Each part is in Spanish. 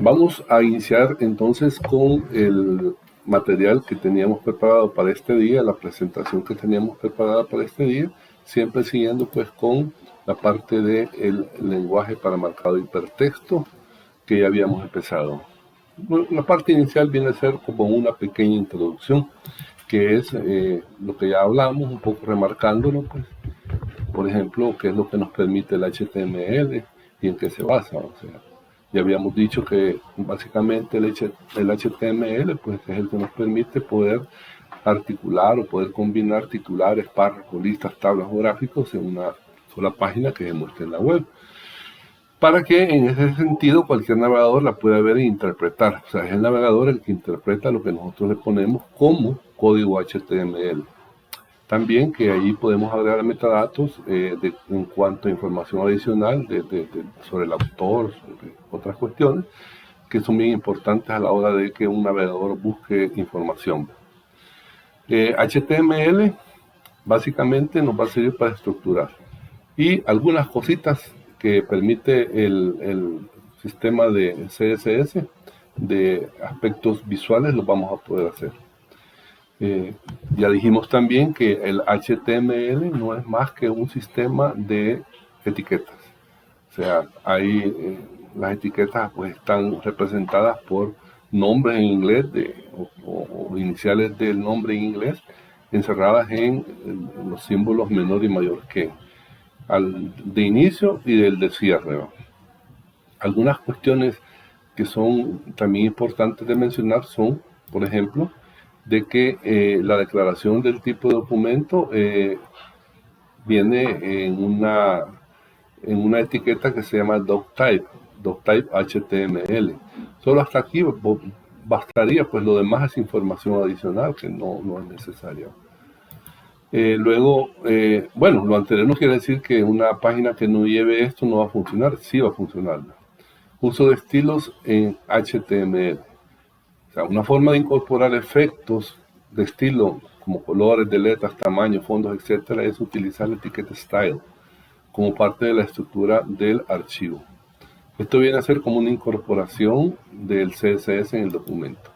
Vamos a iniciar entonces con el material que teníamos preparado para este día, la presentación que teníamos preparada para este día, siempre siguiendo pues con la parte del lenguaje para marcado hipertexto que ya habíamos empezado. Bueno, la parte inicial viene a ser como una pequeña introducción, que es lo que ya hablamos, un poco remarcándolo, pues, por ejemplo, qué es lo que nos permite el HTML y en qué se basa. O sea, ya habíamos dicho que básicamente el HTML pues, es el que nos permite poder articular o poder combinar titulares, párrafos, listas, tablas o gráficos en una sola página que se muestre en la web, para que en ese sentido cualquier navegador la pueda ver e interpretar. O sea, es el navegador el que interpreta lo que nosotros le ponemos como código HTML. También que ahí podemos agregar metadatos en cuanto a información adicional sobre el autor, sobre otras cuestiones que son bien importantes a la hora de que un navegador busque información. HTML básicamente nos va a servir para estructurar. Y algunas cositas que permite el sistema de CSS de aspectos visuales los vamos a poder hacer. Ya dijimos también que el HTML no es más que un sistema de etiquetas. O sea, ahí las etiquetas pues están representadas por nombres en inglés o iniciales del nombre en inglés encerradas en los símbolos menor y mayor que de inicio y del de cierre, ¿no? Algunas cuestiones que son también importantes de mencionar son, por ejemplo, de que la declaración del tipo de documento viene en una etiqueta que se llama doctype HTML. Solo hasta aquí bastaría, pues lo demás es información adicional que no es necesaria. Luego, bueno, lo anterior no quiere decir que una página que no lleve esto no va a funcionar, sí va a funcionar. Uso de estilos en HTML. O sea, una forma de incorporar efectos de estilo como colores de letras, tamaños, fondos, etcétera, es utilizar la etiqueta style como parte de la estructura del archivo. Esto viene a ser como una incorporación del CSS en el documento.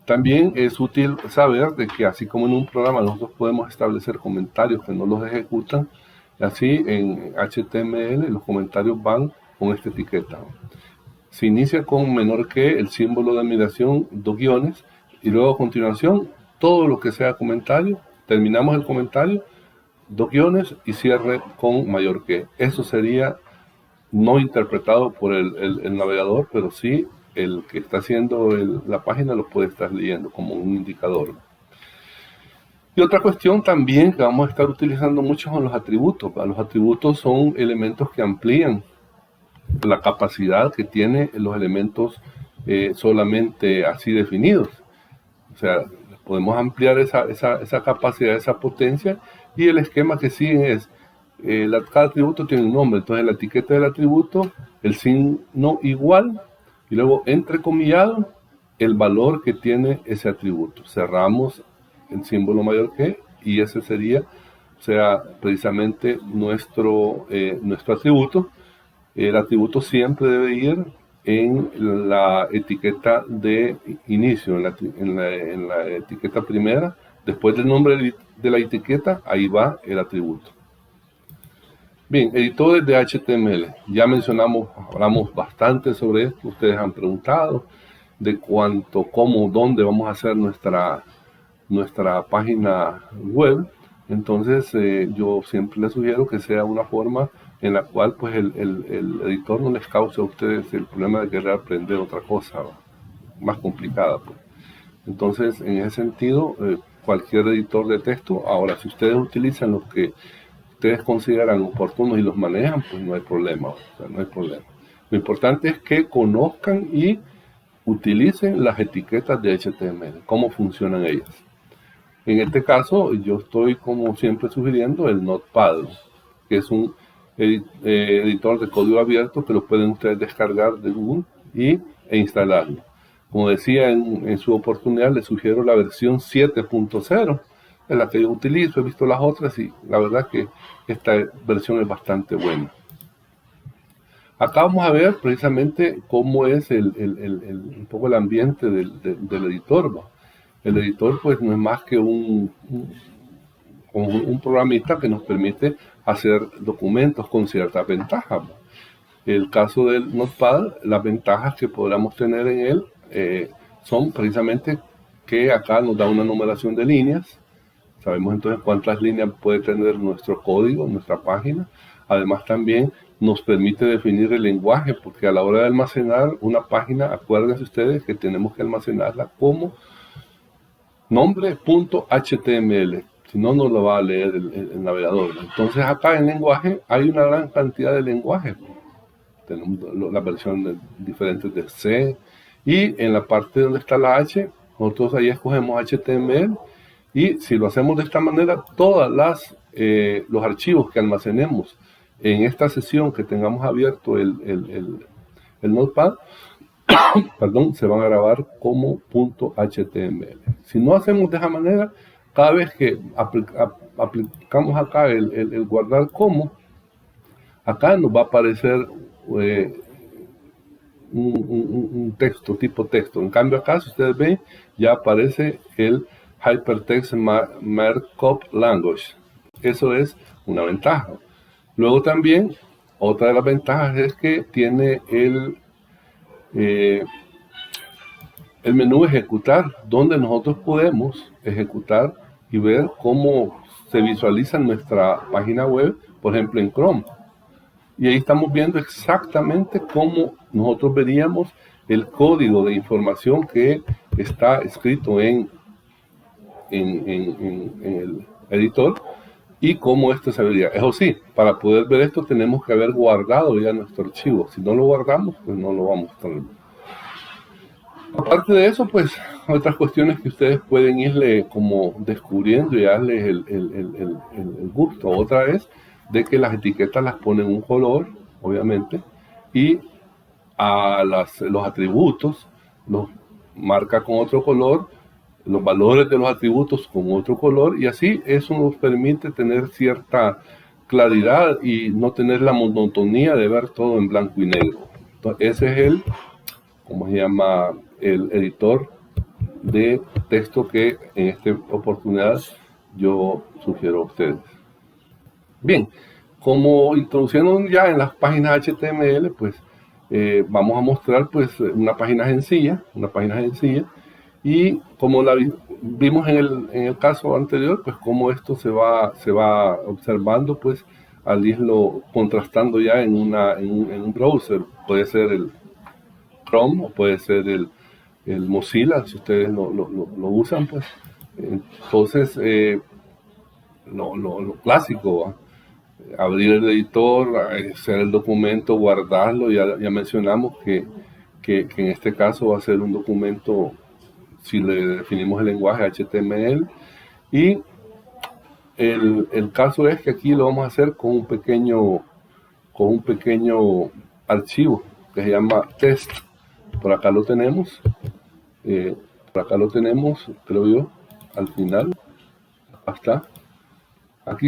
También es útil saber de que así como en un programa nosotros podemos establecer comentarios que no los ejecutan, así en HTML los comentarios van con esta etiqueta. Se inicia con menor que, el símbolo de admiración, 2 guiones, y luego a continuación todo lo que sea comentario, terminamos el comentario, 2 guiones y cierre con mayor que. Eso sería no interpretado por el navegador, pero sí el que está haciendo la página lo puede estar leyendo como un indicador. Y otra cuestión también que vamos a estar utilizando mucho son los atributos. Los atributos son elementos que amplían la capacidad que tienen los elementos solamente así definidos. O sea, podemos ampliar esa capacidad, esa potencia, y el esquema que siguen es cada atributo tiene un nombre, entonces la etiqueta del atributo, el signo igual, y luego entrecomillado el valor que tiene ese atributo. Cerramos el símbolo mayor que, y ese sería, o sea, precisamente nuestro atributo. El atributo siempre debe ir en la etiqueta de inicio, en la etiqueta primera, después del nombre de la etiqueta, ahí va el atributo. Bien, editores de HTML. Ya hablamos bastante sobre esto. Ustedes han preguntado de cuánto, cómo, dónde vamos a hacer nuestra página web. Entonces, yo siempre les sugiero que sea una forma en la cual pues el editor no les cause a ustedes el problema de querer aprender otra cosa más complicada, pues. Entonces, en ese sentido, cualquier editor de texto, ahora si ustedes utilizan los que ustedes consideran oportunos y los manejan, pues no hay problema, o sea, no hay problema. Lo importante es que conozcan y utilicen las etiquetas de HTML, cómo funcionan ellas. En este caso, yo estoy como siempre sugiriendo el Notepad, que es un editor de código abierto que lo pueden ustedes descargar de Google e instalarlo. Como decía en su oportunidad, les sugiero la versión 7.0, es la que yo utilizo. He visto las otras y la verdad que esta versión es bastante buena. Acá vamos a ver precisamente cómo es un poco el ambiente del editor, ¿no? El editor pues no es más que un programita que nos permite hacer documentos con ciertas ventajas, ¿no? El caso del Notepad, las ventajas que podamos tener en él son precisamente que acá nos da una numeración de líneas. Sabemos entonces cuántas líneas puede tener nuestro código, nuestra página. Además también nos permite definir el lenguaje, porque a la hora de almacenar una página, acuérdense ustedes que tenemos que almacenarla como nombre.html. Si no, no lo va a leer el navegador. Entonces acá en lenguaje hay una gran cantidad de lenguajes. Tenemos las versiones diferentes de C, y en la parte donde está la H, nosotros ahí escogemos HTML, y si lo hacemos de esta manera, todos los archivos que almacenemos en esta sesión que tengamos abierto el Notepad, perdón, se van a grabar como .html. Si no hacemos de esa manera, cada vez que aplicamos acá el guardar como, acá nos va a aparecer un texto, tipo texto. En cambio acá, si ustedes ven, ya aparece el Hypertext Markup Language. Eso es una ventaja. Luego también, otra de las ventajas es que tiene el menú ejecutar, donde nosotros podemos ejecutar y ver cómo se visualiza nuestra página web, por ejemplo en Chrome. Y ahí estamos viendo exactamente cómo nosotros veríamos el código de información que está escrito en el editor y cómo esto se vería. Eso sí, para poder ver esto tenemos que haber guardado ya nuestro archivo. Si no lo guardamos, pues no lo vamos a tener. Aparte de eso, pues otras cuestiones que ustedes pueden irle como descubriendo y darles el gusto. Otra es de que las etiquetas las ponen un color, obviamente, y a los atributos los marca con otro color, los valores de los atributos con otro color, y así eso nos permite tener cierta claridad y no tener la monotonía de ver todo en blanco y negro. Entonces, ese es ¿cómo se llama? El editor de texto que en esta oportunidad yo sugiero a ustedes. Bien, como introducción ya en las páginas HTML, pues vamos a mostrar pues una página sencilla, y como la vimos en el caso anterior, pues cómo esto se va observando pues al irlo contrastando ya en un browser. Puede ser el Chrome o puede ser el Mozilla, si ustedes lo usan, pues. Entonces, lo clásico, ¿va? Abrir el editor, hacer el documento, guardarlo. Ya mencionamos que en este caso va a ser un documento, si le definimos el lenguaje HTML, y el caso es que aquí lo vamos a hacer con un pequeño archivo que se llama test. Por acá lo tenemos, creo yo, al final. Acá está. Aquí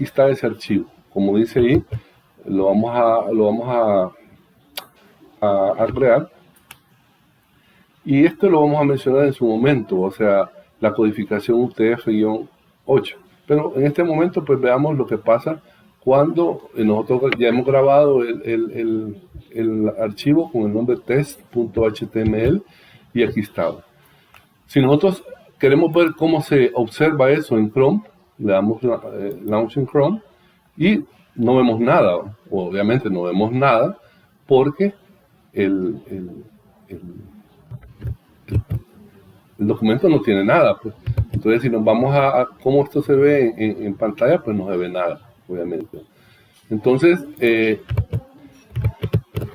está ese archivo. Como dice ahí, lo vamos a crear. Y esto lo vamos a mencionar en su momento, o sea, la codificación UTF-8. Pero en este momento, pues veamos lo que pasa cuando nosotros ya hemos grabado el archivo con el nombre test.html, y aquí está. Si nosotros queremos ver cómo se observa eso en Chrome, le damos Launch in Chrome y no vemos nada. Obviamente no vemos nada porque el documento no tiene nada, pues. Entonces, si nos vamos a cómo esto se ve en pantalla, pues no se ve nada, obviamente. Entonces,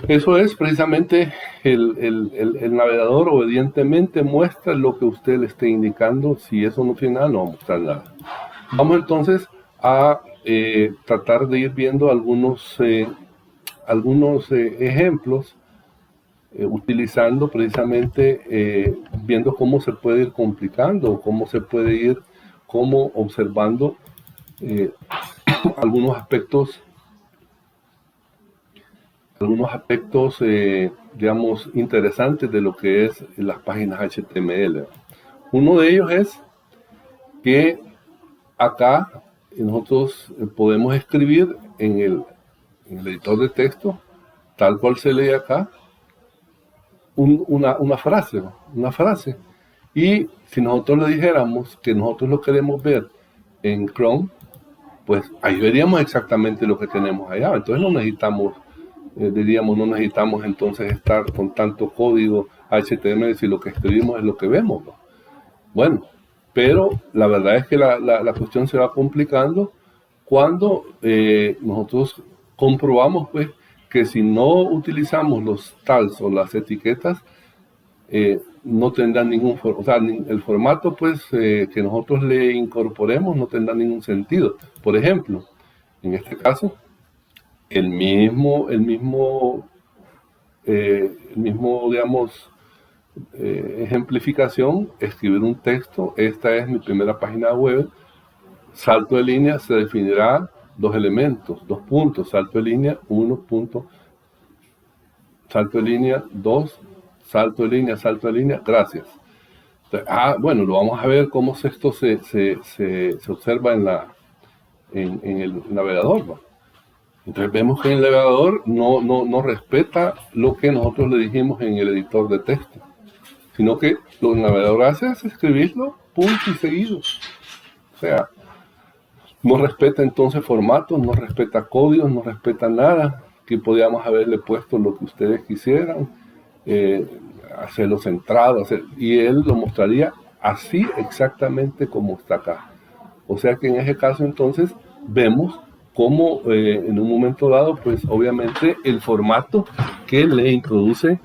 eso es precisamente el navegador obedientemente muestra lo que usted le esté indicando. Si eso no tiene nada, no va a mostrar nada. Vamos entonces a tratar de ir viendo algunos ejemplos, utilizando precisamente, viendo cómo se puede ir complicando, cómo se puede ir observando algunos aspectos algunos aspectos, digamos, interesantes de lo que es las páginas HTML. Uno de ellos es que acá nosotros podemos escribir en el editor de texto, tal cual se lee acá, una frase. Y si nosotros le dijéramos que nosotros lo queremos ver en Chrome, pues ahí veríamos exactamente lo que tenemos allá. Entonces no necesitamos, no necesitamos entonces estar con tanto código HTML si lo que escribimos es lo que vemos, ¿no? Bueno, pero la verdad es que la cuestión se va complicando cuando nosotros comprobamos pues que si no utilizamos los tags o las etiquetas, no tendrá ningún, o sea, el formato pues que nosotros le incorporemos no tendrá ningún sentido. Por ejemplo, en este caso, el mismo digamos, ejemplificación, escribir un texto, esta es mi primera página web, salto de línea, se definirá dos elementos, 2 puntos, salto de línea, 1 punto, salto de línea, 2, salto de línea, gracias. Entonces, bueno, lo vamos a ver cómo esto se observa en el navegador, ¿no? Entonces vemos que el navegador no respeta lo que nosotros le dijimos en el editor de texto, sino que lo que el navegador hace es escribirlo, punto y seguido. O sea, no respeta entonces formatos, no respeta códigos, no respeta nada, que podíamos haberle puesto lo que ustedes quisieran, hacerlo centrado, y él lo mostraría así exactamente como está acá. O sea que en ese caso entonces vemos cómo en un momento dado, pues obviamente el formato que le introduce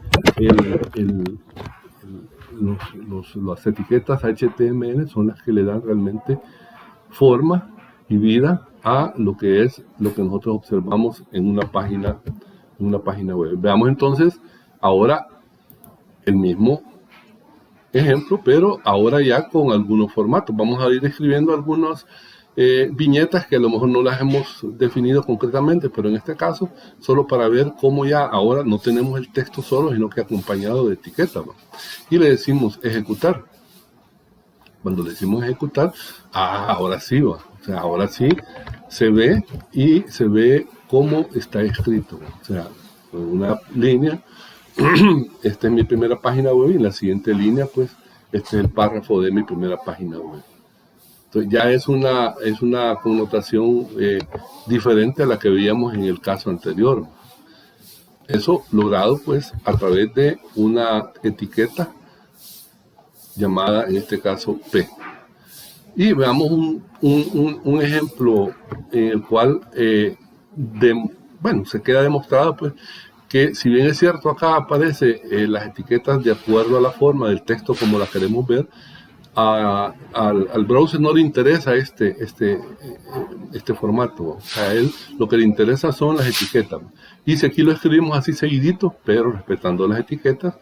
las etiquetas HTML son las que le dan realmente forma y vida a lo que es lo que nosotros observamos en una página web. Veamos entonces ahora el mismo ejemplo, pero ahora ya con algunos formatos. Vamos a ir escribiendo algunas viñetas que a lo mejor no las hemos definido concretamente, pero en este caso solo para ver cómo ya ahora no tenemos el texto solo, sino que acompañado de etiquetas, ¿no? Y le decimos ejecutar. Cuando le decimos ejecutar, ahora sí va. O sea, ahora sí se ve y se ve cómo está escrito. O sea, una línea, esta es mi primera página web, y en la siguiente línea, pues, este es el párrafo de mi primera página web. Entonces ya es una connotación diferente a la que veíamos en el caso anterior. Eso logrado, pues, a través de una etiqueta llamada, en este caso, P. Y veamos un ejemplo en el cual, se queda demostrado pues que si bien es cierto acá aparece las etiquetas de acuerdo a la forma del texto como la queremos ver, al browser no le interesa este formato. O sea, a él lo que le interesa son las etiquetas. Y si aquí lo escribimos así seguidito, pero respetando las etiquetas,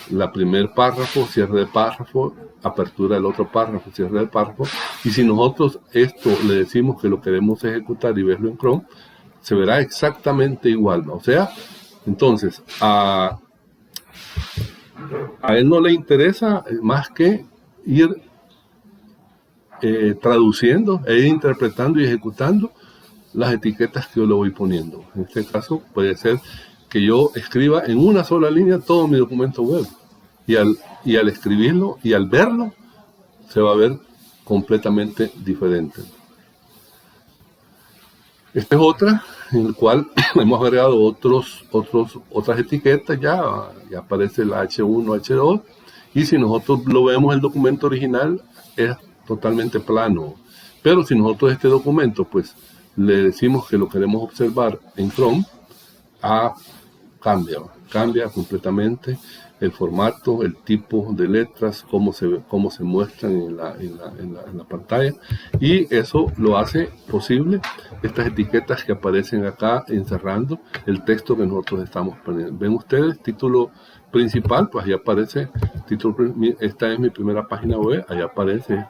la primer párrafo, cierre de párrafo, apertura del otro párrafo, cierre del párrafo. Y si nosotros esto le decimos que lo queremos ejecutar y verlo en Chrome, se verá exactamente igual, ¿no? O sea, entonces, a él no le interesa más que ir traduciendo, ir interpretando y ejecutando las etiquetas que yo le voy poniendo. En este caso puede ser que yo escriba en una sola línea todo mi documento web, y al escribirlo y al verlo se va a ver completamente diferente. Esta es otra en el cual hemos agregado otras etiquetas. Ya aparece la H1, H2, y si nosotros lo vemos, el documento original es totalmente plano, pero si nosotros este documento pues le decimos que lo queremos observar en Chrome, cambia completamente el formato, el tipo de letras, cómo se muestran en la pantalla, y eso lo hace posible estas etiquetas que aparecen acá encerrando el texto que nosotros estamos poniendo. Ven ustedes, título principal, pues ahí aparece título, esta es mi primera página web, ahí aparece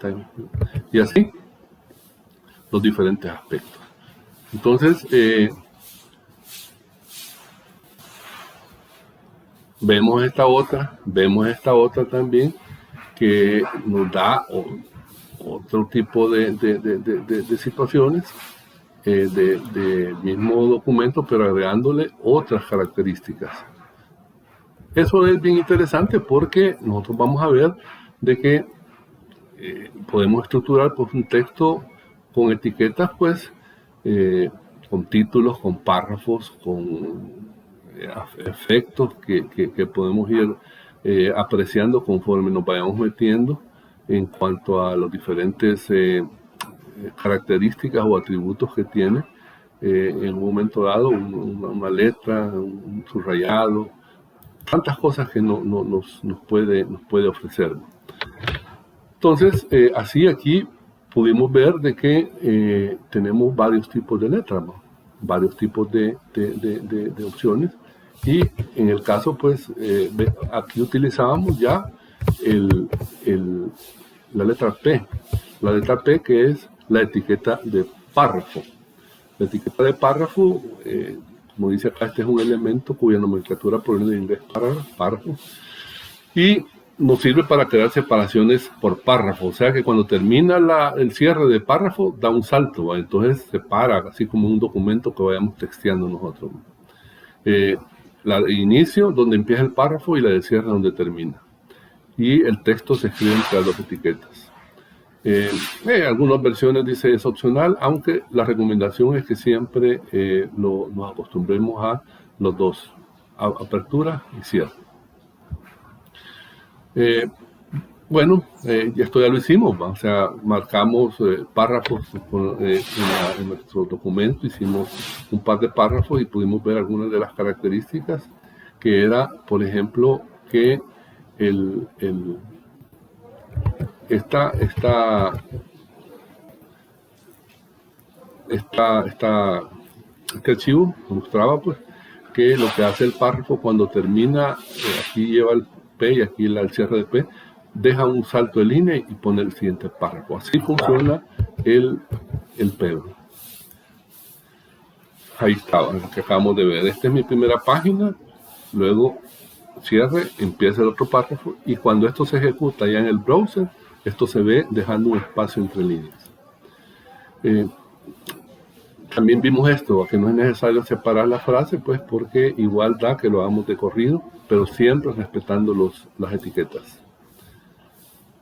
y así los diferentes aspectos. Entonces, vemos esta otra también, que nos da otro tipo de situaciones del mismo documento, pero agregándole otras características. Eso es bien interesante porque nosotros vamos a ver de que podemos estructurar pues, un texto con etiquetas, pues, con títulos, con párrafos, con efectos que podemos ir apreciando conforme nos vayamos metiendo en cuanto a los diferentes características o atributos que tiene en un momento dado una letra, un subrayado, tantas cosas que nos puede ofrecer. Entonces, así aquí pudimos ver de que tenemos varios tipos de letras, ¿no? Varios tipos de opciones, y en el caso, pues, aquí utilizábamos ya la letra P, que es la etiqueta de párrafo. La etiqueta de párrafo, como dice acá, este es un elemento cuya nomenclatura proviene del inglés párrafo, y nos sirve para crear separaciones por párrafo, o sea que cuando termina el cierre de párrafo da un salto, ¿va? Entonces se para, así como un documento que vayamos texteando nosotros. La de inicio, donde empieza el párrafo, y la de cierre, donde termina. Y el texto se escribe entre las dos etiquetas. Algunas versiones dice es opcional, aunque la recomendación es que siempre nos acostumbremos a los dos, apertura y cierre. Bueno, esto ya lo hicimos, ¿va? O sea, marcamos párrafos en nuestro documento, hicimos un par de párrafos y pudimos ver algunas de las características, que era, por ejemplo, que este archivo mostraba pues que lo que hace el párrafo cuando termina, aquí lleva el P y aquí el cierre de P, deja un salto de línea y pone el siguiente párrafo. Así funciona el P. Ahí estaba, lo que acabamos de ver. Esta es mi primera página, luego cierre, empieza el otro párrafo, y cuando esto se ejecuta ya en el browser, esto se ve dejando un espacio entre líneas. También vimos esto, que no es necesario separar la frase, pues porque igual da que lo hagamos de corrido, pero siempre respetando las etiquetas.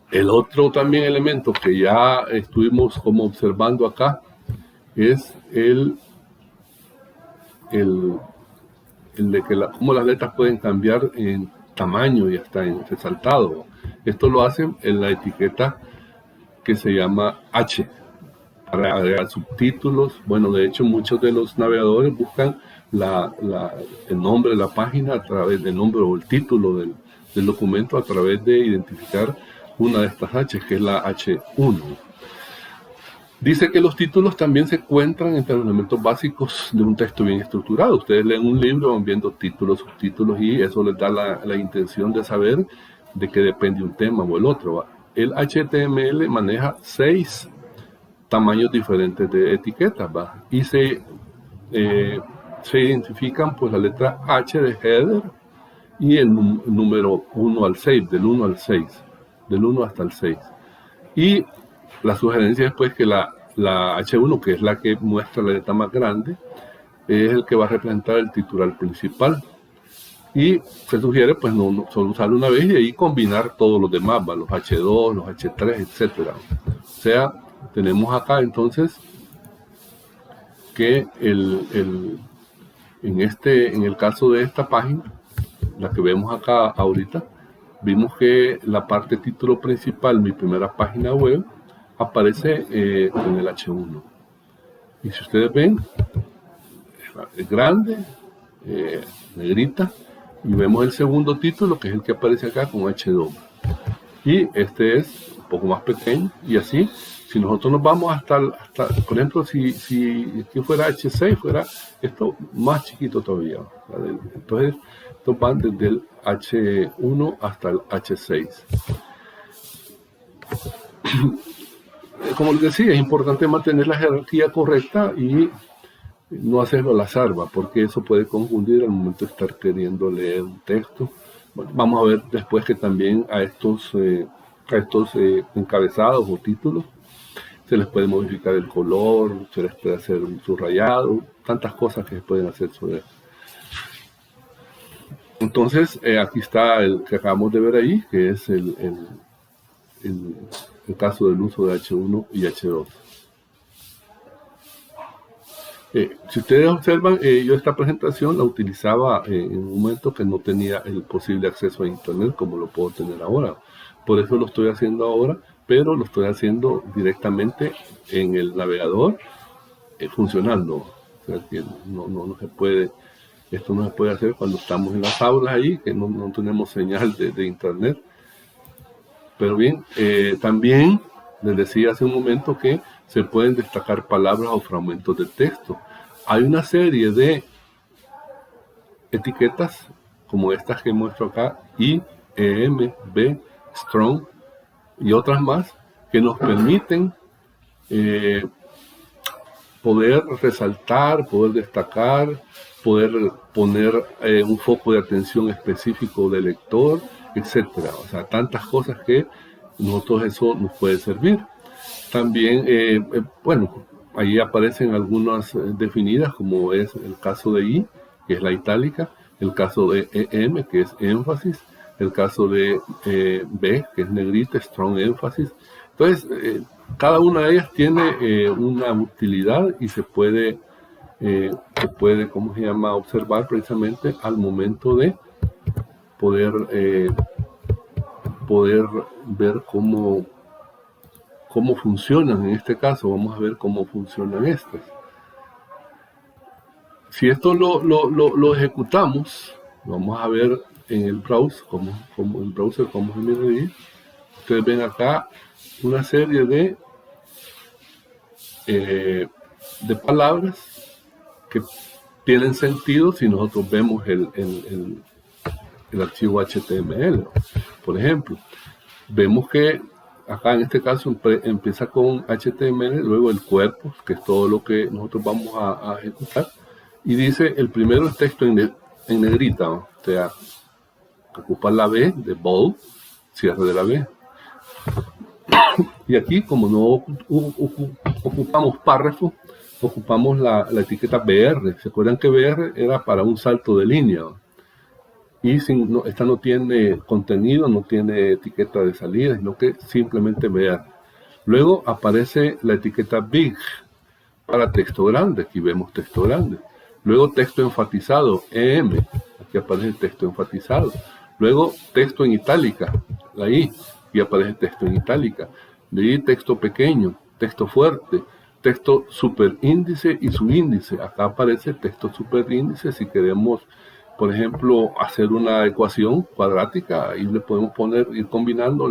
El otro también elemento que ya estuvimos como observando acá es el de que cómo las letras pueden cambiar en tamaño y hasta en resaltado. Esto lo hacen en la etiqueta que se llama H, para agregar subtítulos. Bueno, de hecho muchos de los navegadores buscan el nombre de la página a través del nombre o el título del documento a través de identificar una de estas H, que es la H1. Dice que los títulos también se encuentran entre los elementos básicos de un texto bien estructurado. Ustedes leen un libro, van viendo títulos, subtítulos, y eso les da la intención de saber de qué depende un tema o el otro. El HTML maneja 6 tamaños diferentes de etiquetas, ¿va? Y se identifican pues la letra H de header y el número 1 al 6, del 1 al 6, del 1 hasta el 6. Y la sugerencia es pues que la H1, que es la que muestra la letra más grande, es el que va a representar el titular principal. Y se sugiere pues no solo usarlo una vez y ahí combinar todos los demás, ¿va? Los H2, los H3, etc. O sea, tenemos acá entonces que en el caso de esta página, la que vemos acá ahorita, vimos que la parte título principal, mi primera página web, aparece en el H1. Y si ustedes ven, es grande, negrita, y vemos el segundo título, que es el que aparece acá con H2. Y este es un poco más pequeño, y así, si nosotros nos vamos hasta por ejemplo, si aquí fuera H6, fuera esto más chiquito todavía. Entonces, estos van desde el H1 hasta el H6. Como les decía, es importante mantener la jerarquía correcta y no hacerlo al azar, porque eso puede confundir al momento de estar queriendo leer un texto Vamos a ver después que también a estos encabezados o títulos se les puede modificar el color, se les puede hacer un subrayado, tantas cosas que se pueden hacer sobre eso. Entonces, aquí está el que acabamos de ver ahí, que es el caso del uso de H1 y H2. Si ustedes observan, yo esta presentación la utilizaba en un momento que no tenía el posible acceso a Internet como lo puedo tener ahora. Por eso lo estoy haciendo ahora, pero lo estoy haciendo directamente en el navegador funcionando. O sea que no se puede, esto no se puede hacer cuando estamos en las aulas ahí, que no tenemos señal de Internet. Pero bien, también les decía hace un momento que se pueden destacar palabras o fragmentos de texto. Hay una serie de etiquetas como estas que muestro acá, I, EM, B, Strong y otras más que nos permiten poder resaltar, poder destacar, poder poner un foco de atención específico del lector, etcétera. O sea, tantas cosas que nosotros eso nos puede servir. También, bueno, ahí aparecen algunas definidas, como es el caso de I, que es la itálica, el caso de EM, que es énfasis, el caso de B, que es negrita, strong énfasis. Entonces, cada una de ellas tiene una utilidad y se puede, ¿cómo se llama?, observar precisamente al momento de poder ver cómo funcionan. En este caso vamos a ver cómo funcionan estas. Si esto lo ejecutamos, vamos a ver en el browser cómo se mide. Ustedes ven acá una serie de palabras que tienen sentido si nosotros vemos el archivo HTML. Por ejemplo, vemos que acá en este caso empieza con HTML, luego el cuerpo, que es todo lo que nosotros vamos a ejecutar, y dice el primero es texto en negrita, o sea, ocupa la B de bold, cierre de la B. Y aquí, como no ocupamos párrafo, ocupamos la etiqueta BR. ¿Se acuerdan que BR era para un salto de línea? Y esta no tiene contenido, no tiene etiqueta de salida, sino que simplemente BR. Luego aparece la etiqueta Big para texto grande. Aquí vemos texto grande. Luego texto enfatizado, EM. Aquí aparece texto enfatizado. Luego texto en itálica, la I. Y aparece texto en itálica. De ahí texto pequeño, texto fuerte, texto superíndice y subíndice. Acá aparece texto superíndice si queremos, por ejemplo, hacer una ecuación cuadrática. Ahí le podemos ir combinando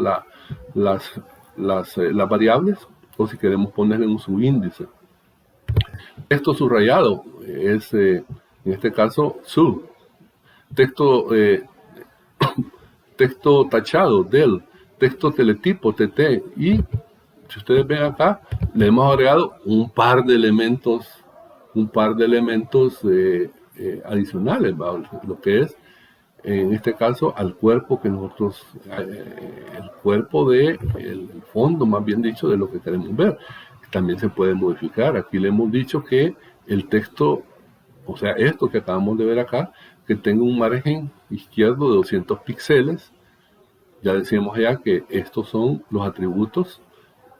las variables, o si queremos ponerle un subíndice. Texto subrayado es, en este caso, sub. Texto tachado, del. Texto teletipo, TT. Y si ustedes ven acá, le hemos agregado un par de elementos adicionales, lo que es, en este caso, al cuerpo que nosotros, el cuerpo el fondo, más bien dicho, de lo que queremos ver. También se puede modificar. Aquí le hemos dicho que el texto, o sea, esto que acabamos de ver acá, que tenga un margen izquierdo de 200 píxeles. Ya decíamos ya que estos son los atributos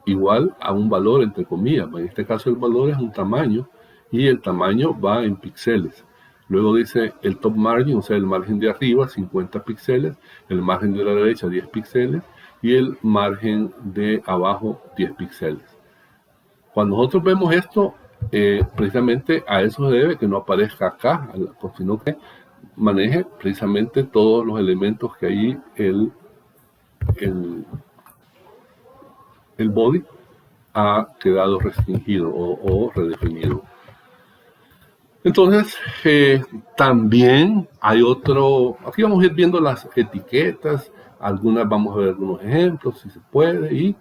igual a un valor, entre comillas. En este caso el valor es un tamaño y el tamaño va en píxeles. Luego dice el top margin, o sea, el margen de arriba, 50 píxeles, el margen de la derecha, 10 píxeles, y el margen de abajo, 10 píxeles. Cuando nosotros vemos esto, precisamente a eso se debe que no aparezca acá, sino que maneje precisamente todos los elementos que ahí el body ha quedado restringido o redefinido. Entonces, también hay aquí vamos a ir viendo las etiquetas, vamos a ver algunos ejemplos, si se puede, y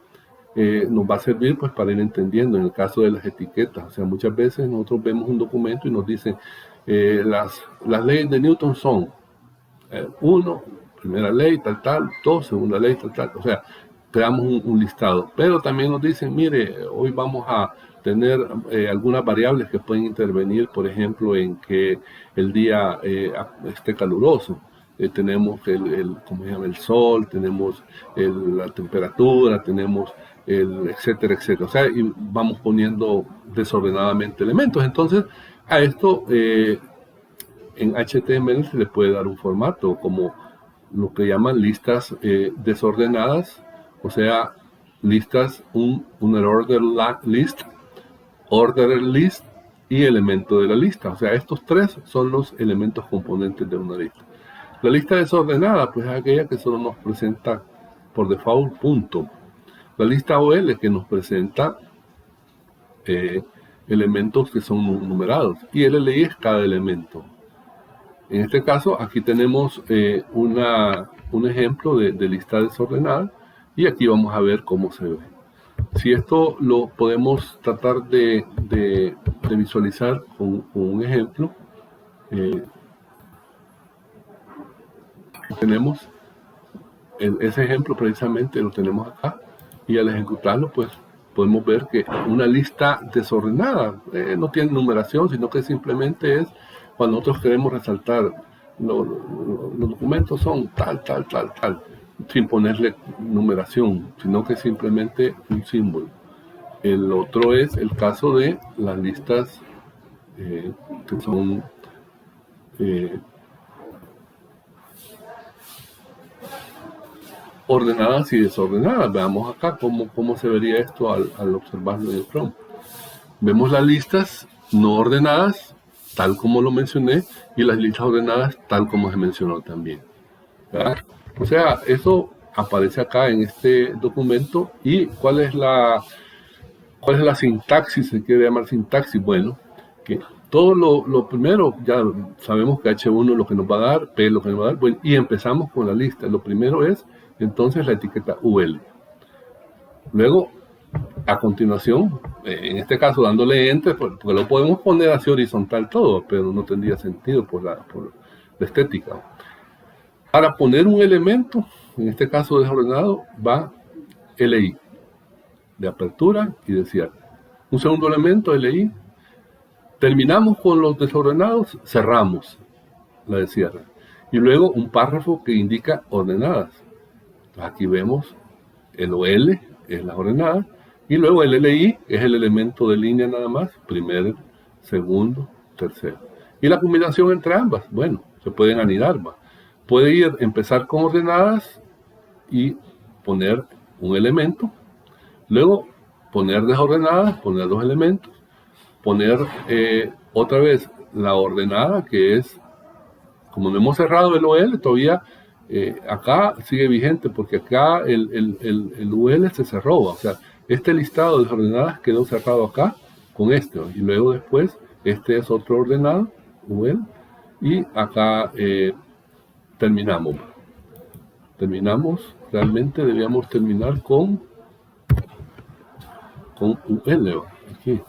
nos va a servir pues para ir entendiendo en el caso de las etiquetas. O sea, muchas veces nosotros vemos un documento y nos dicen las leyes de Newton son 1, primera ley, tal, dos, segunda ley, tal. O sea, creamos un listado. Pero también nos dicen, mire, hoy vamos a tener algunas variables que pueden intervenir, por ejemplo, en que el día esté caluroso. Tenemos ¿cómo se llama? El sol, tenemos la temperatura, tenemos etcétera. O sea, y vamos poniendo desordenadamente elementos. Entonces, a esto en HTML se le puede dar un formato como lo que llaman listas desordenadas, o sea, listas, una ordered list y elemento de la lista. O sea, estos tres son los elementos componentes de una lista. La lista desordenada, pues es aquella que solo nos presenta por default punto. La lista OL que nos presenta elementos que son numerados y LLI es cada elemento. En este caso, aquí tenemos un ejemplo de lista desordenada y aquí vamos a ver cómo se ve. Si esto lo podemos tratar de visualizar con un ejemplo, tenemos ese ejemplo precisamente lo tenemos acá y al ejecutarlo pues podemos ver que una lista desordenada no tiene numeración, sino que simplemente es cuando nosotros queremos resaltar los documentos son tal, sin ponerle numeración, sino que simplemente un símbolo. El otro es el caso de las listas que son ordenadas y desordenadas. Veamos acá cómo se vería esto al observarlo en el Chrome. Vemos las listas no ordenadas, tal como lo mencioné, y las listas ordenadas, tal como se mencionó también. ¿Verdad? O sea, eso aparece acá en este documento. ¿Y cuál es la sintaxis? Se quiere llamar sintaxis. Bueno, que todo lo primero, ya sabemos que H1 es lo que nos va a dar, P es lo que nos va a dar, bueno, y empezamos con la lista. Lo primero es, entonces, la etiqueta UL. Luego, a continuación, en este caso dándole enter, porque lo podemos poner así horizontal todo, pero no tendría sentido por la estética. Para poner un elemento, en este caso desordenado, va LI, de apertura y de cierre. Un segundo elemento, LI. Terminamos con los desordenados, cerramos la de cierre. Y luego un párrafo que indica ordenadas. Aquí vemos el OL, es la ordenada, y luego el LI es el elemento de línea nada más, primero, segundo, tercero. Y la combinación entre ambas, bueno, se pueden anidar, ¿va? Puede empezar con ordenadas y poner un elemento, luego poner desordenadas, poner dos elementos, poner otra vez la ordenada, que es, como no hemos cerrado el OL, todavía acá sigue vigente, porque acá el UL se cerró, o sea, este listado de desordenadas quedó cerrado acá con este, y luego después este es otro ordenado, UL, y acá terminamos, realmente debíamos terminar con UL, aquí,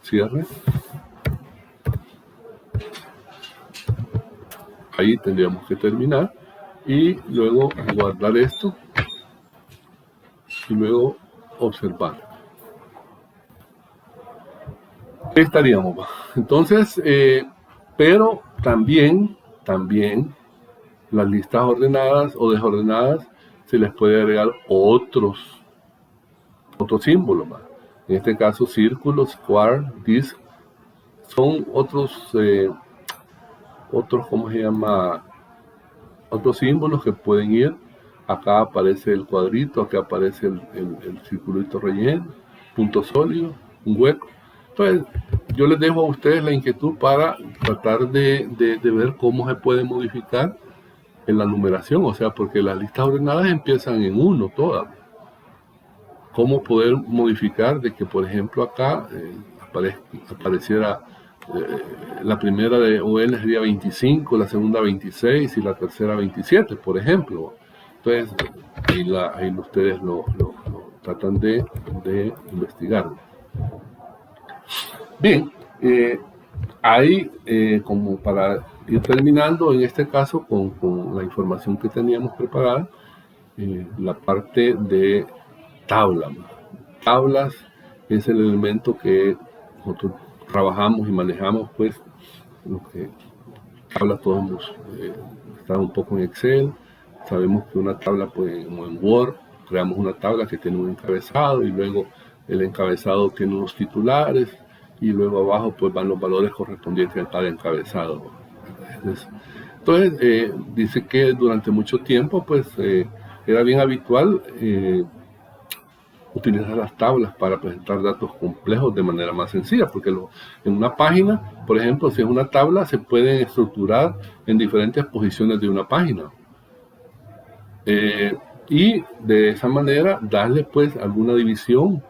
cierre, ahí tendríamos que terminar, y luego guardar esto, y luego observar. Ahí estaríamos. Entonces, pero también las listas ordenadas o desordenadas se les puede agregar otros símbolos. En este caso, círculos, square, disc, son otros, ¿cómo se llama? Otros símbolos que pueden ir. Acá aparece el cuadrito, acá aparece el circulito relleno, punto sólido, un hueco. Entonces, yo les dejo a ustedes la inquietud para tratar de ver cómo se puede modificar en la numeración, o sea, porque las listas ordenadas empiezan en 1 todas. Cómo poder modificar de que, por ejemplo, acá apareciera la primera de OL sería 25, la segunda 26 y la tercera 27, por ejemplo. Entonces, ahí ustedes lo tratan de investigar. Bien, ahí como para ir terminando en este caso con la información que teníamos preparada, la parte de tabla. Tablas es el elemento que nosotros trabajamos y manejamos, pues, lo que tablas todos hemos estado un poco en Excel. Sabemos que una tabla, pues, como en Word, creamos una tabla que tiene un encabezado y luego el encabezado tiene unos titulares y luego abajo pues van los valores correspondientes a cada encabezado. Entonces, dice que durante mucho tiempo pues era bien habitual utilizar las tablas para presentar datos complejos de manera más sencilla, porque en una página, por ejemplo, si es una tabla, se pueden estructurar en diferentes posiciones de una página. Y de esa manera darle pues alguna división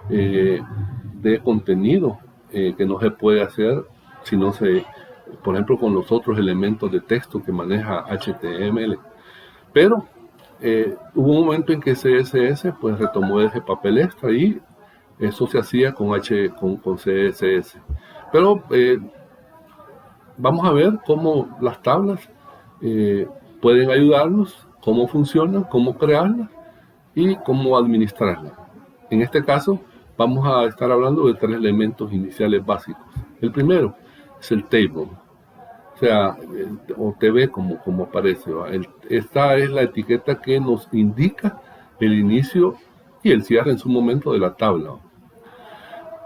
de contenido que no se puede hacer si no se, por ejemplo, con los otros elementos de texto que maneja HTML. Pero hubo un momento en que CSS pues retomó ese papel extra y eso se hacía con CSS. Pero vamos a ver cómo las tablas pueden ayudarnos, cómo funcionan, cómo crearlas y cómo administrarlas. En este caso vamos a estar hablando de 3 elementos iniciales básicos. El primero es el table, o sea, o TV como aparece. Esta es la etiqueta que nos indica el inicio y el cierre en su momento de la tabla.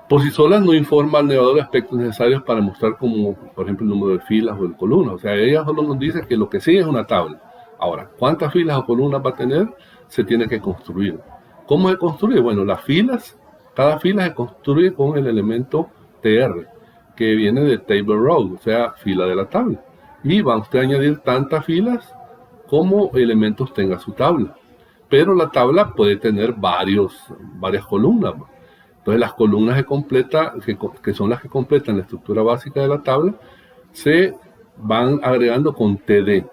Por sí solas no informa al navegador de aspectos necesarios para mostrar como, por ejemplo, el número de filas o de columnas. O sea, ella solo nos dice que lo que sigue es una tabla. Ahora, ¿cuántas filas o columnas va a tener? Se tiene que construir. ¿Cómo se construye? Bueno, las filas, cada fila se construye con el elemento TR, que viene de table row, o sea, fila de la tabla. Y va usted a añadir tantas filas como elementos tenga su tabla. Pero la tabla puede tener varias columnas. Entonces las columnas que son las que completan la estructura básica de la tabla, se van agregando con TD,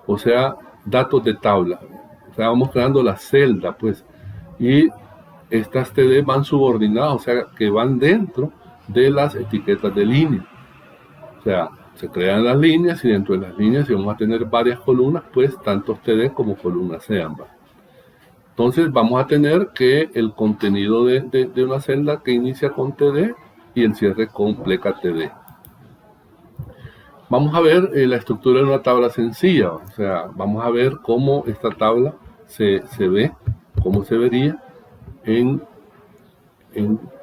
o sea, datos de tabla. O sea, vamos creando la celda, pues, y estas TD van subordinadas, o sea, que van dentro de las etiquetas de línea. O sea, se crean las líneas y dentro de las líneas, si vamos a tener varias columnas, pues tantos TD como columnas sean. Entonces vamos a tener que el contenido de una celda que inicia con TD y el cierre con pleca TD. Vamos a ver la estructura de una tabla sencilla, o sea, vamos a ver cómo esta tabla se ve, cómo se vería en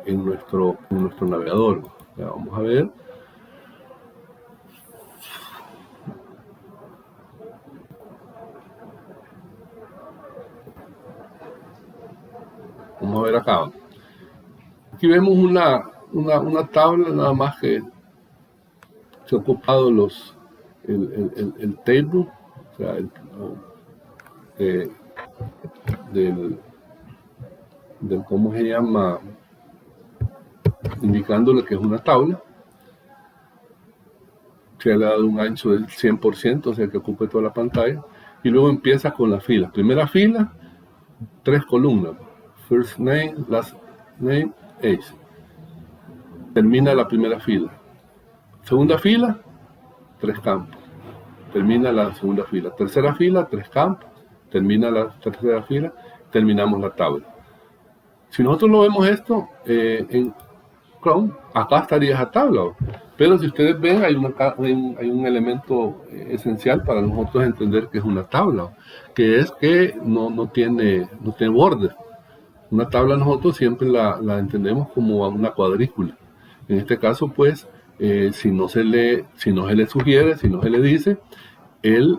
nuestro navegador. O sea, vamos a ver. Vamos a ver acá. Aquí vemos una tabla nada más que se ha ocupado el table, o sea, del cómo se llama, indicándole que es una tabla. Se le ha dado un ancho del 100%, o sea que ocupe toda la pantalla. Y luego empieza con las filas. Primera fila, 3 columnas. First name, last name, age. Termina la primera fila. Segunda fila, 3 campos. Termina la segunda fila. Tercera fila, 3 campos. Termina la tercera fila. Terminamos la tabla. Si nosotros lo vemos esto en Chrome, acá estaría esa tabla. Pero si ustedes ven, hay un elemento esencial para nosotros entender que es una tabla, que es que no tiene bordes. Una tabla nosotros siempre la entendemos como una cuadrícula. En este caso, pues, si no se le sugiere, si no se le dice, él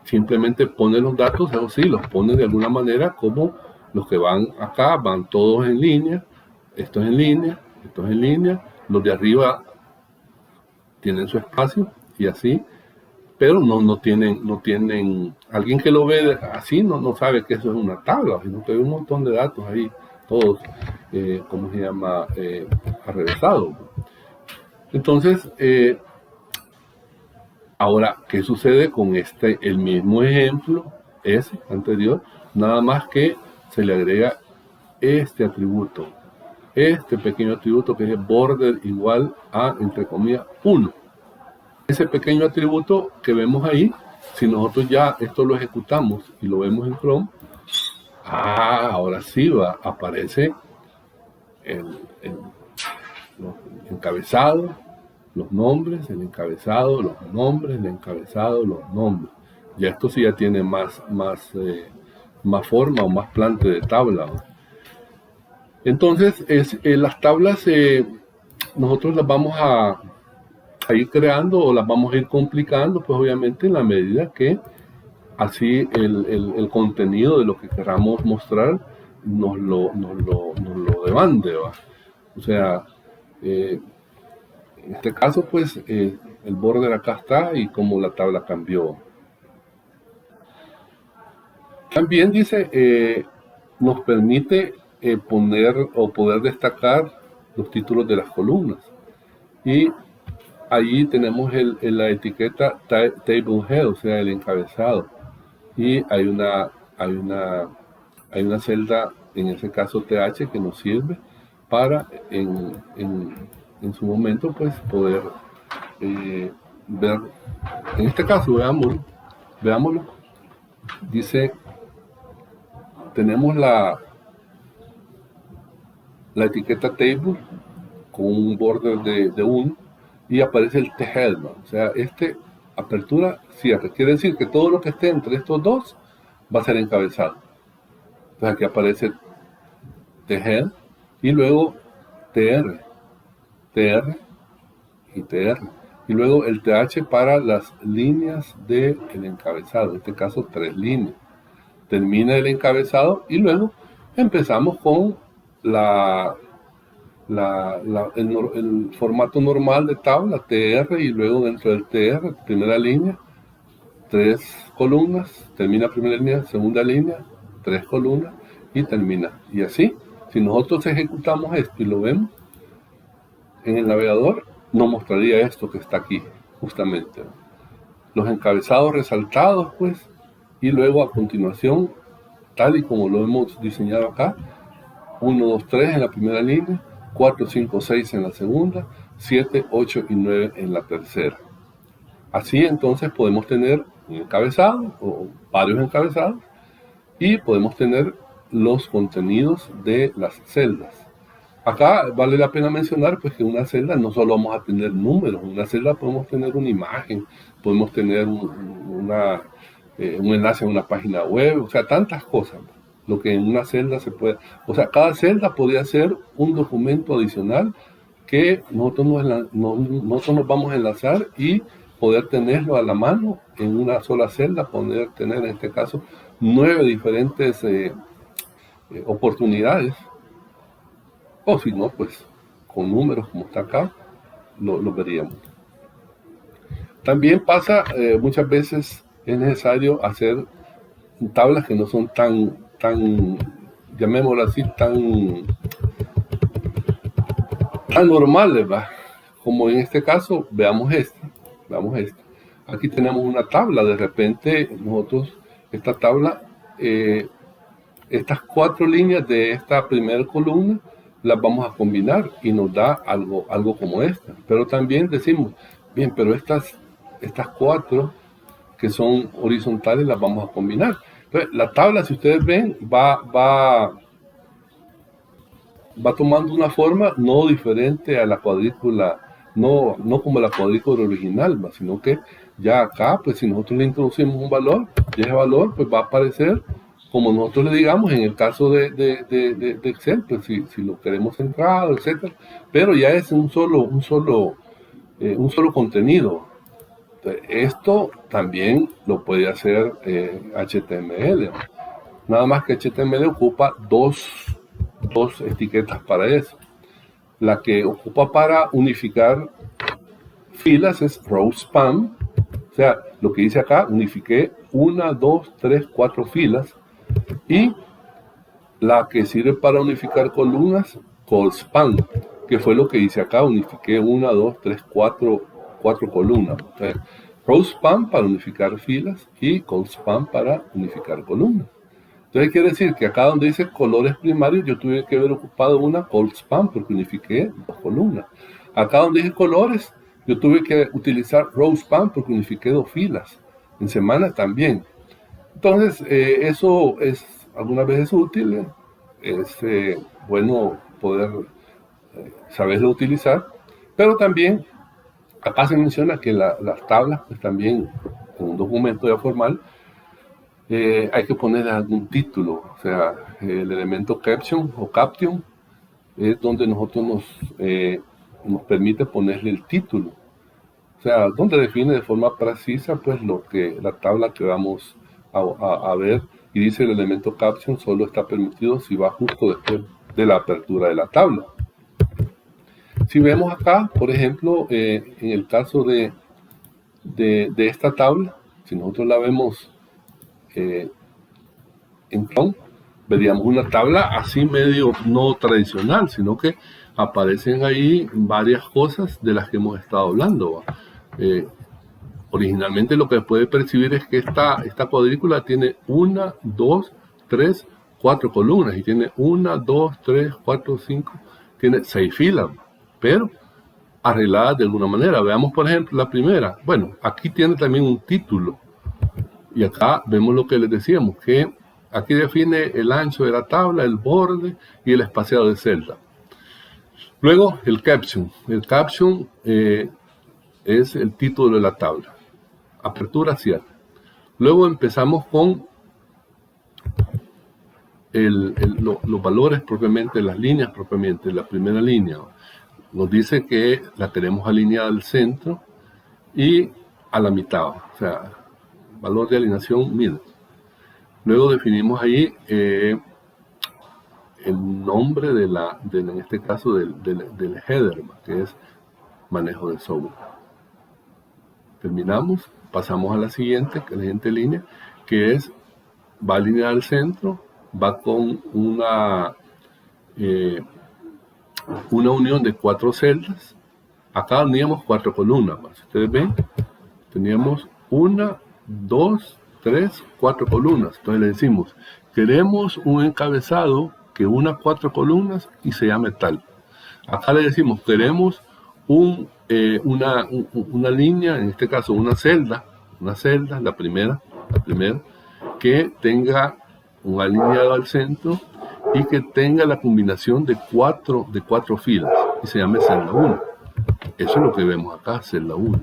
simplemente pone los datos, eso sí, los pone de alguna manera como los que van acá, van todos en línea, esto es en línea, esto es en línea, los de arriba tienen su espacio y así, pero no tienen, alguien que lo ve así no sabe que eso es una tabla, sino que hay un montón de datos ahí, todos, ¿cómo se llama? Arrevesados. Entonces, ahora, ¿qué sucede con el mismo ejemplo, ese anterior? Nada más que se le agrega este atributo, este pequeño atributo que es border igual a, entre comillas, 1. Ese pequeño atributo que vemos ahí, si nosotros ya esto lo ejecutamos y lo vemos en Chrome, ahora sí aparece los encabezados, los nombres, el encabezado, los nombres, el encabezado, los nombres. Ya esto sí ya tiene más forma o más plante de tabla, ¿no? Entonces, las tablas nosotros las vamos a ir creando o las vamos a ir complicando, pues obviamente en la medida que así el contenido de lo que queramos mostrar nos lo demande, ¿va? O sea, en este caso, pues, el border acá está y como la tabla cambió. También dice, nos permite poner o poder destacar los títulos de las columnas. Y allí tenemos la etiqueta Table Head, o sea, el encabezado. Y hay una celda, en ese caso TH, que nos sirve para en su momento pues poder ver. En este caso, veámoslo. Dice, tenemos la etiqueta table con un border de 1 y aparece el head, ¿no? O sea, apertura, cierre. Quiere decir que todo lo que esté entre estos dos va a ser encabezado. Entonces aquí aparece head y luego TR y TR. Y luego el TH para las líneas del encabezado, en este caso 3 líneas. Termina el encabezado y luego empezamos con el formato normal de tabla, TR, y luego dentro del TR, primera línea, 3 columnas, termina primera línea, segunda línea, 3 columnas y termina. Y así, si nosotros ejecutamos esto y lo vemos en el navegador, nos mostraría esto que está aquí, justamente. Los encabezados resaltados, pues, y luego a continuación, tal y como lo hemos diseñado acá, 1, 2, 3 en la primera línea, 4, 5, 6 en la segunda, 7, 8 y 9 en la tercera. Así entonces podemos tener un encabezado o varios encabezados y podemos tener los contenidos de las celdas. Acá vale la pena mencionar pues que en una celda no solo vamos a tener números, en una celda podemos tener una imagen, podemos tener un enlace a una página web, o sea, tantas cosas. Lo que en una celda se puede, o sea, cada celda podría ser un documento adicional que nosotros nos vamos a enlazar y poder tenerlo a la mano en una sola celda, poder tener en este caso 9 diferentes oportunidades, o si no, pues con números como está acá, lo veríamos. También pasa, muchas veces es necesario hacer tablas que no son tan llamémoslo así, tan normales, ¿va? Como en este caso, veamos esto. Aquí tenemos una tabla, de repente nosotros, esta tabla, estas 4 líneas de esta primera columna, las vamos a combinar y nos da algo como esta. Pero también decimos, bien, pero estas 4 que son horizontales las vamos a combinar. Entonces, la tabla, si ustedes ven, va tomando una forma no diferente a la cuadrícula, no como la cuadrícula original, sino que ya acá, pues si nosotros le introducimos un valor, y ese valor pues va a aparecer como nosotros le digamos en el caso de Excel, pues si lo queremos centrado, etcétera, pero ya es un solo contenido. Entonces, esto también lo puede hacer HTML. Nada más que HTML ocupa dos etiquetas para eso. La que ocupa para unificar filas es row span. O sea, lo que dice acá, unifiqué 1, 2, 3, 4 filas. Y la que sirve para unificar columnas, col span, que fue lo que hice acá, unifiqué 1, 2, 3, 4 columnas. O sea, row span para unificar filas y col span para unificar columnas. Entonces quiere decir que acá donde dice colores primarios, yo tuve que haber ocupado una col span porque unifiqué 2 columnas. Acá donde dice colores, Yo tuve que utilizar row span porque unifiqué 2 filas. En semana también. Entonces, eso es algunas veces útil. Es bueno poder saberlo utilizar. Pero también, acá se menciona que las tablas, pues también, en un documento ya formal, hay que poner algún título. O sea, el elemento caption o caption es donde nosotros nos permite ponerle el título. O sea, donde define de forma precisa pues la tabla que vamos a ver, y dice el elemento caption solo está permitido si va justo después de la apertura de la tabla. Si vemos acá, por ejemplo, en el caso de esta tabla, si nosotros la vemos en Chrome, veríamos una tabla así medio no tradicional, sino que aparecen ahí varias cosas de las que hemos estado hablando. Originalmente lo que se puede percibir es que esta cuadrícula tiene 1, 2, 3, 4 columnas, y tiene 1, 2, 3, 4, 5, tiene 6 filas, pero arregladas de alguna manera. Veamos por ejemplo la primera. Bueno, aquí tiene también un título, y acá vemos lo que les decíamos, que aquí define el ancho de la tabla, el borde y el espaciado de celda. Luego el caption. El caption es el título de la tabla. Apertura, cierre. Luego empezamos con los valores propiamente, las líneas propiamente. La primera línea nos dice que la tenemos alineada al centro y a la mitad, o sea, valor de alineación 1000. Luego definimos ahí el nombre en este caso del header, que es manejo de software. Terminamos, pasamos a la siguiente línea, que es, va alineada al centro, va con una unión de 4 celdas. Acá teníamos 4 columnas. Si ustedes ven, teníamos 1, 2, 3, 4 columnas. Entonces le decimos, queremos un encabezado que una 4 columnas y se llame tal. Acá le decimos, queremos una línea, en este caso una celda, la primera, que tenga un alineado al centro y que tenga la combinación de cuatro filas y se llame celda 1. Eso es lo que vemos acá, celda 1.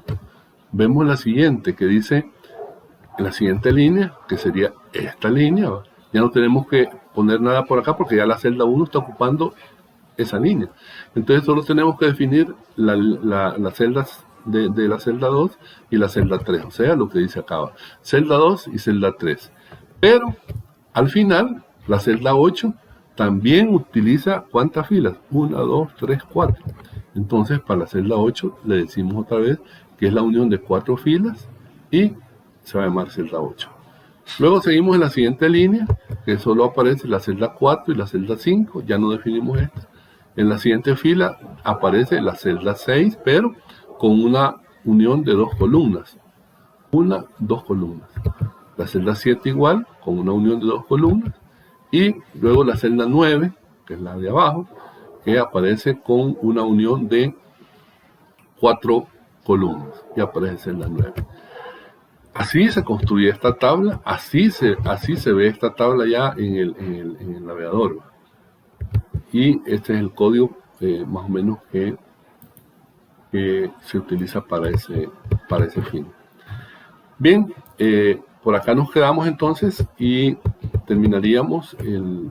Vemos la siguiente, que dice, en la siguiente línea, que sería esta línea, ya no tenemos que poner nada por acá porque ya la celda 1 está ocupando esa línea. Entonces solo tenemos que definir las celdas de la celda 2 y la celda 3, o sea, lo que dice acá, celda 2 y celda 3. Pero al final, la celda 8 también utiliza ¿cuántas filas? 1, 2, 3, 4. Entonces, para la celda 8 le decimos otra vez que es la unión de 4 filas y se va a llamar celda 8. Luego seguimos en la siguiente línea, que solo aparece la celda 4 y la celda 5, ya no definimos esta. En la siguiente fila aparece la celda 6, pero con una unión de 2 columnas. 2 columnas. La celda 7 igual, con una unión de 2 columnas. Y luego la celda 9, que es la de abajo, que aparece con una unión de 4 columnas. Y aparece celda 9. Así se construye esta tabla, así se ve esta tabla ya en el navegador. Y este es el código más o menos que se utiliza para ese fin. Bien, por acá nos quedamos entonces y terminaríamos el